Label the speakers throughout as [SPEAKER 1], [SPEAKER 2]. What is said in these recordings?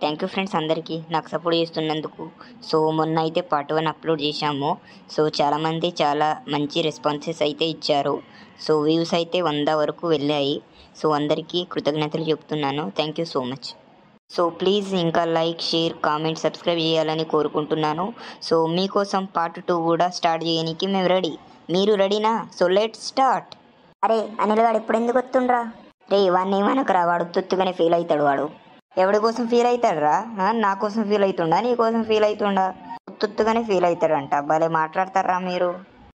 [SPEAKER 1] Thank you friends అందరికీ నాకు support చేస్తున్నందుకు. సో మొన్న అయితే పార్ట్ 1 అప్లోడ్ చేశాము. సో చాలామంది చాలా మంచి రెస్పాన్సెస్ అయితే ఇచ్చారు. సో వ్యూస్ అయితే 100 వరకు వెళ్ళాయి. సో అందరికీ కృతజ్ఞతలు చెప్తున్నాను. Thank you so much. So please ఇంకా లైక్, షేర్, కామెంట్, సబ్స్క్రైబ్ చేయాలని కోరుకుంటున్నాను. సో మీకోసం పార్ట్ 2 కూడా స్టార్ట్ చేయడానికి మేము రెడీ. మీరు రెడీనా? So let's start.
[SPEAKER 2] అరే అనిల్ గాడు ఇప్పుడు ఎందుకు వస్తుండ్రా?
[SPEAKER 1] రే వాడిని ఏమనకరా, వాడు తుత్తుగానే ఫీల్ అవుతాడు. వాడు ఎవడి కోసం ఫీల్ అవుతాడురా? నా కోసం ఫీల్ అవుతుండా, నీ కోసం ఫీల్ అవుతుండా? తుత్తుగానే ఫీల్ అవుతాడంట. భలే మాట్లాడతారా మీరు.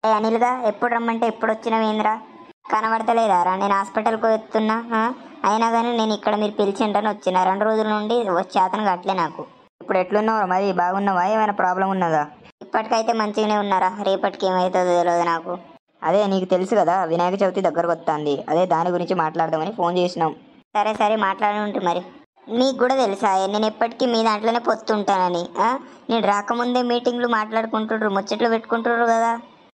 [SPEAKER 2] ఏ అనిల్గా ఎప్పుడు రమ్మంటే ఎప్పుడు వచ్చినవేంద్రా? కనబడతలేదా రా? నేను హాస్పిటల్కి వస్తున్నా. అయినా కానీ నేను ఇక్కడ మీరు పిలిచిండ్రని వచ్చిన 2 రోజుల నుండి చేతను కట్టలే నాకు.
[SPEAKER 1] ఇప్పుడు ఎట్లున్నావు మరి? బాగున్నావా? ఏమైనా ప్రాబ్లం ఉన్నదా?
[SPEAKER 2] ఇప్పటికైతే మంచిగానే ఉన్నారా? రేపటికి ఏమవుతుందో తెలియదు నాకు.
[SPEAKER 1] అదే నీకు తెలుసు కదా, వినాయక చవితి దగ్గరకు వస్తుంది. అదే దాని గురించి మాట్లాడదామని ఫోన్ చేసినాం.
[SPEAKER 2] సరే సరే మాట్లాడి ఉంటే మరి. నీకు కూడా తెలుసా నేను ఎప్పటికీ మీ దాంట్లోనే పొత్తుంటానని? నేను రాకముందే మీటింగ్లు మాట్లాడుకుంటుండ్రు, ముచ్చట్లు పెట్టుకుంటుండ్రు కదా.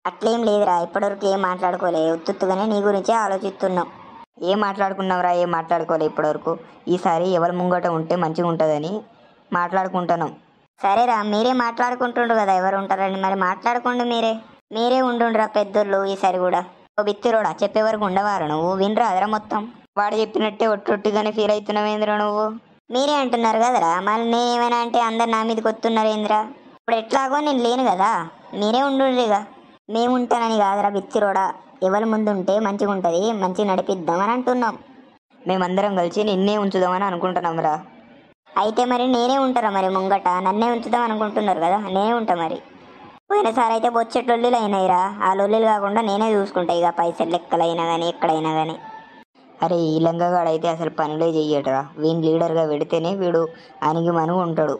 [SPEAKER 2] అట్లేం లేదురా, ఇప్పటివరకు ఏం మాట్లాడుకోలే. ఉత్తుగానే నీ గురించే ఆలోచిస్తున్నాం.
[SPEAKER 1] ఏం మాట్లాడుకున్నావురా? ఏం మాట్లాడుకోలే ఇప్పటివరకు. ఈసారి ఎవరి ముంగట ఉంటే మంచిగా ఉంటుందని మాట్లాడుకుంటున్నాం.
[SPEAKER 2] సరేరా, మీరే మాట్లాడుకుంటుండ్రు కదా ఎవరు ఉంటారని. మరి మాట్లాడుకోండి, మీరే ఉండుండ్రా పెద్దోళ్ళు ఈసారి కూడా.
[SPEAKER 1] ఓ బిత్తిరోడా, చెప్పే వరకు ఉండవారా నువ్వు? వినరా అదరా మొత్తం. వాడు చెప్పినట్టే ఒట్టొట్టుగానే ఫీల్ అవుతున్నావేంద్రా నువ్వు?
[SPEAKER 2] మీరే అంటున్నారు కదరా, మళ్ళీ నేను ఏమైనా అంటే అందరు నా మీదకి వస్తున్నారు ఏంద్రా? ఇప్పుడు ఎట్లాగో నేను లేను కదా, మీరే ఉండుండ్రిగా. మేము ఉంటానని కాదురా బిచ్చిరోడా, ఎవరి ముందు ఉంటే మంచిగా ఉంటుంది, మంచిగా నడిపిద్దామని అంటున్నాం.
[SPEAKER 1] మేమందరం కలిసి నిన్నే ఉంచుదామని అనుకుంటున్నాం రా.
[SPEAKER 2] అయితే మరి నేనే ఉంటారా మరి ముంగట? నన్నే ఉంచుదాం అనుకుంటున్నారు కదా, నేనే ఉంటా మరి. పోయినసారి అయితే బొచ్చెట్ లొల్లిలు అయినాయిరా. ఆ లొల్లిలు కాకుండా నేనే చూసుకుంటా ఇక, పైసలు లెక్కలైనా కానీ ఎక్కడైనా కానీ.
[SPEAKER 1] అరే ఈ లంగగాడైతే అసలు పనులే చెయ్యటరా. వీని లీడర్గా పెడితేనే వీడు అనిగి మనుగు ఉంటాడు.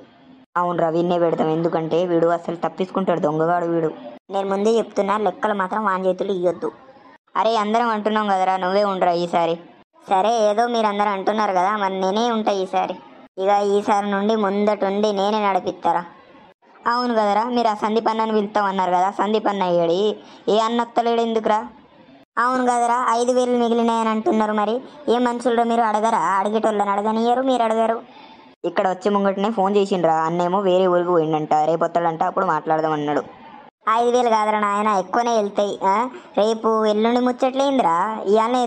[SPEAKER 1] అవునరా, వీన్నే పెడతాం. ఎందుకంటే వీడు అసలు తప్పించుకుంటాడు, దొంగగాడు వీడు.
[SPEAKER 2] నేను ముందే చెప్తున్నా, లెక్కలు మాత్రం వాన్ చేతులు ఇవ్వద్దు.
[SPEAKER 1] అరే అందరం అంటున్నాం కదరా, నువ్వే ఉండరా ఈసారి.
[SPEAKER 2] సరే ఏదో మీరందరూ అంటున్నారు కదా, మరి నేనే ఉంటా ఈసారి. ఇక ఈసారి నుండి ముందటుండి నేనే నడిపిస్తారా.
[SPEAKER 1] అవును కదరా, మీరు ఆ సందీప్ అన్నని పిలుస్తామన్నారు కదా, సందీప్ అన్న అయ్యాడు. ఏ అన్న వస్తలేడు ఎందుకురా?
[SPEAKER 2] అవును కదరా, 5,000 మిగిలినాయని అంటున్నారు. మరి ఏ మనుషులు మీరు అడగరా? అడిగేటోళ్ళని అడగనియరు, మీరు అడగారు.
[SPEAKER 1] ఇక్కడ వచ్చే ముంగటనే ఫోన్ చేసిండ్రా. అన్నేమో వేరే ఊరికి పోయిండంట, రేపు వస్తాడంట, అప్పుడు మాట్లాడదాం అన్నాడు.
[SPEAKER 2] 5,000 కాదరా నాయన, ఎక్కువనే వెళ్తాయి. రేపు ఎల్లుండి ముచ్చట్లేందిరా, ఇవాళ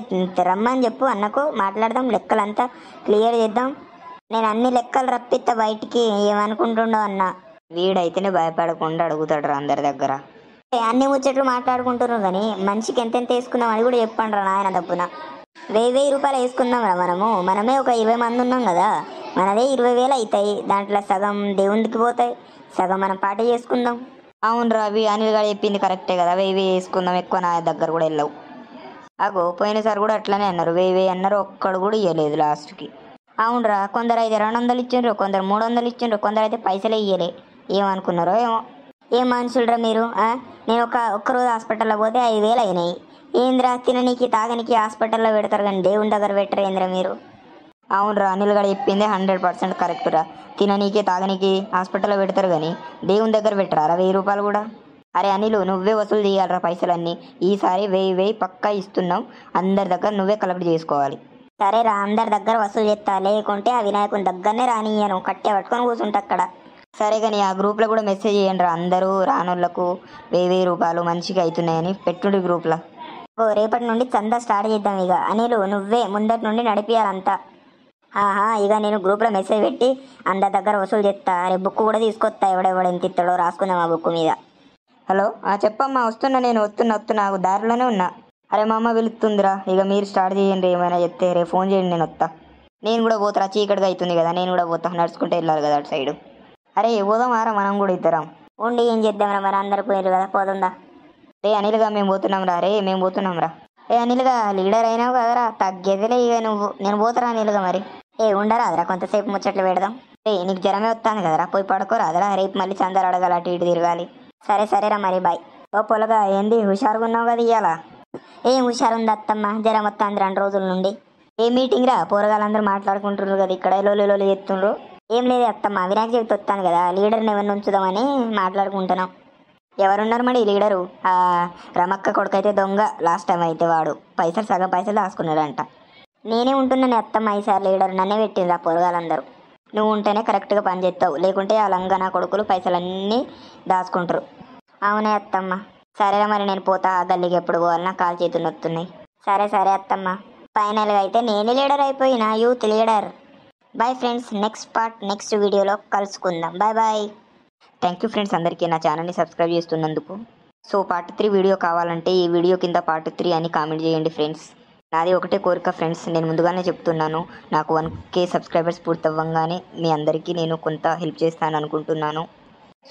[SPEAKER 2] రమ్మని చెప్పు అన్నకు, మాట్లాడదాం, లెక్కలంతా క్లియర్ చేద్దాం. నేను అన్ని లెక్కలు రప్పిస్తా బయటికి, ఏమనుకుంటుండో అన్న.
[SPEAKER 1] వీడైతేనే భయపడకుండా అడుగుతాడు అందరి దగ్గర.
[SPEAKER 2] అన్ని ముచ్చట్లు మాట్లాడుకుంటున్నాం కానీ మనిషికి ఎంతెంత వేసుకుందాం అని కూడా చెప్పండి రా నాయన. డబ్బున 1,000 రూపాయలు వేసుకుందాం రా. మనమే ఒక 20 మంది ఉన్నాం కదా, మనదే 20,000 అవుతాయి. దాంట్లో సగం దేవునికి పోతాయి, సగం మనం పాట చేసుకుందాం.
[SPEAKER 1] అవును రా, అవి అనిల్ గారు చెప్పింది కరెక్టే కదా, 1,000 వేసుకుందాం, ఎక్కువ నా దగ్గర కూడా వెళ్ళవు. అగో పోయినసారి కూడా అట్లనే అన్నారు, 1,000 అన్నారు, ఒక్కడు కూడా ఇవ్వలేదు లాస్ట్కి. అవునరా, కొందరు అయితే 200 ఇచ్చిండ్రు, కొందరు 300 ఇచ్చిండ్రు, కొందరు అయితే పైసలే ఇవ్వలే. ఏమనుకున్నారో ఏమో.
[SPEAKER 2] ఏం మనుషులరా మీరు? నేను ఒక్కరోజు హాస్పిటల్లో పోతే 5,000 అయినాయి. ఏంద్రా, తిననీకి తాగనికి హాస్పిటల్లో పెడతారు కానీ దేవుని దగ్గర పెట్టరు ఏంద్రా మీరు?
[SPEAKER 1] అవునరా, అనిల్ గారు చెప్పిందే 100% కరెక్ట్ రా. తిననీకి తాగనీకి హాస్పిటల్లో పెడతారు కానీ దేవుని దగ్గర పెట్టరారా 1,000 రూపాయలు కూడా? అరే అనిల్, నువ్వే వసూలు చేయాలరా పైసలన్నీ. ఈసారి 1,000 పక్కా ఇస్తున్నాం, అందరి దగ్గర నువ్వే కలెక్ట్ చేసుకోవాలి.
[SPEAKER 2] సరేరా, అందరి దగ్గర వసూలు చేస్తా, లేకుంటే ఆ వినాయకుని దగ్గరనే రానియ్యను, కట్టే పట్టుకొని కూర్చుంటా అక్కడ.
[SPEAKER 1] సరే కానీ ఆ గ్రూప్లో కూడా మెసేజ్ చేయండి రా, అందరూ రానోళ్లకు 1,000 రూపాయలు మంచిగా అవుతున్నాయని పెట్టుండి గ్రూప్లో.
[SPEAKER 2] రేపటి నుండి చందా స్టార్ట్ చేద్దాం ఇక. అనిల్ నువ్వే ముందటి నుండి నడిపియాలంతా. ఇక నేను గ్రూప్లో మెసేజ్ పెట్టి అందరి దగ్గర వసూలు చేస్తా. రేపు బుక్ కూడా తీసుకొస్తా, ఎవడెవడ ఎంత ఇస్తాడో రాసుకుందాం ఆ బుక్ మీద.
[SPEAKER 1] హలో, చెప్పమ్మా. వస్తున్నా, నేను వస్తున్నా, దారిలోనే ఉన్నా. అరే మా అమ్మ పిలుస్తుందిరా, ఇక మీరు స్టార్ట్ చేయండి. ఏమైనా చెప్తే రేపు ఫోన్ చేయండి, నేను వస్తా. నేను కూడా పోతారా, చీకటిగా అవుతుంది కదా, నేను కూడా పోతా. నడుచుకుంటే వెళ్ళాలి కదా అటు సైడు. అరే పోదాం ఆరా, మనం కూడా ఇద్దరం.
[SPEAKER 2] ఉండి ఏం చేద్దాంరా, మరి అందరు పోయారు కదా, పోతుందా?
[SPEAKER 1] రే అనిల్గా మేము పోతున్నాం రా. మేము పోతున్నాం రా. అనిల్గా లీడర్ అయినావు కదరా, తగ్గేదిలే ఇక నువ్వు. నేను పోతారా అనిల్గా మరి.
[SPEAKER 2] ఉండరాదరా, కొంతసేపు ముచ్చట్లు పెడదాం.
[SPEAKER 1] నీకు జ్వరమే వస్తాను కదరా, పోయి పడుకోరాదరా. రేపు మళ్ళీ చందాలు అడగాలి, అటు ఇటు తిరగాలి.
[SPEAKER 2] సరేరా మరి, బాయ్.
[SPEAKER 1] ఓ పొలగా, ఏంది హుషారుగా ఉన్నావు కదా ఇవాళ?
[SPEAKER 2] ఏం హుషారుంది అత్తమ్మ, జ్వరం వస్తుంది 2 రోజుల నుండి.
[SPEAKER 1] ఏ మీటింగ్ రా? పోరగాళ్ళందరూ మాట్లాడుకుంటున్నారు కదా ఇక్కడ, లోలి చెప్తుండ్రు.
[SPEAKER 2] ఏం లేదు అత్తమ్మ, వినాయక చవితి వస్తాను కదా, లీడర్ని ఎవరిని ఉంచుదామని మాట్లాడుకుంటున్నాం.
[SPEAKER 1] ఎవరున్నారు మరి లీడరు? రమక్క కొడుకైతే దొంగ. లాస్ట్ టైం అయితే వాడు సగం పైసలు దాచుకున్నాడంట.
[SPEAKER 2] నేనే ఉంటున్నాను అత్తమ్మ ఈసారి లీడర్, నన్నే పెట్టిండ్రు ఆ పొరగాలందరూ. నువ్వు ఉంటేనే కరెక్ట్గా పని చేస్తావు, లేకుంటే ఆ లంగా కొడుకులు పైసలన్నీ దాచుకుంటారు. అవునే అత్తమ్మ. సరేరా మరి నేను పోతా, గల్లీకి ఎప్పుడు పోవాలన్నా కాలు చేతులు నొత్తున్నాయి. సరే సరే అత్తమ్మ. ఫైనల్గా అయితే నేను లీడర్ అయిపోయినా, youth leader. Bye friends, next part next వీడియోలో కలుసుకుందాం. Bye bye.
[SPEAKER 1] Thank you friends అందరికీ నా ఛానల్ని సబ్స్క్రైబ్ చేస్తున్నందుకు. సో పార్ట్ 3 వీడియో కావాలంటే ఈ వీడియో కింద పార్ట్ 3 అని కామెంట్ చేయండి ఫ్రెండ్స్. నాది ఒకటే కోరిక ఫ్రెండ్స్, నేను ముందుగానే చెప్తున్నాను, నాకు 1K సబ్స్క్రైబర్స్ పూర్తవ్వంగానే మీ అందరికీ నేను కొంత హెల్ప్ చేస్తాను అనుకుంటున్నాను.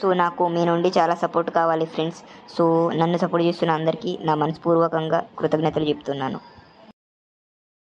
[SPEAKER 1] సో నాకు మీ నుండి చాలా సపోర్ట్ కావాలి ఫ్రెండ్స్. సో నన్ను సపోర్ట్ చేస్తున్న అందరికీ నా మనస్పూర్వకంగా కృతజ్ఞతలు చెప్తున్నాను.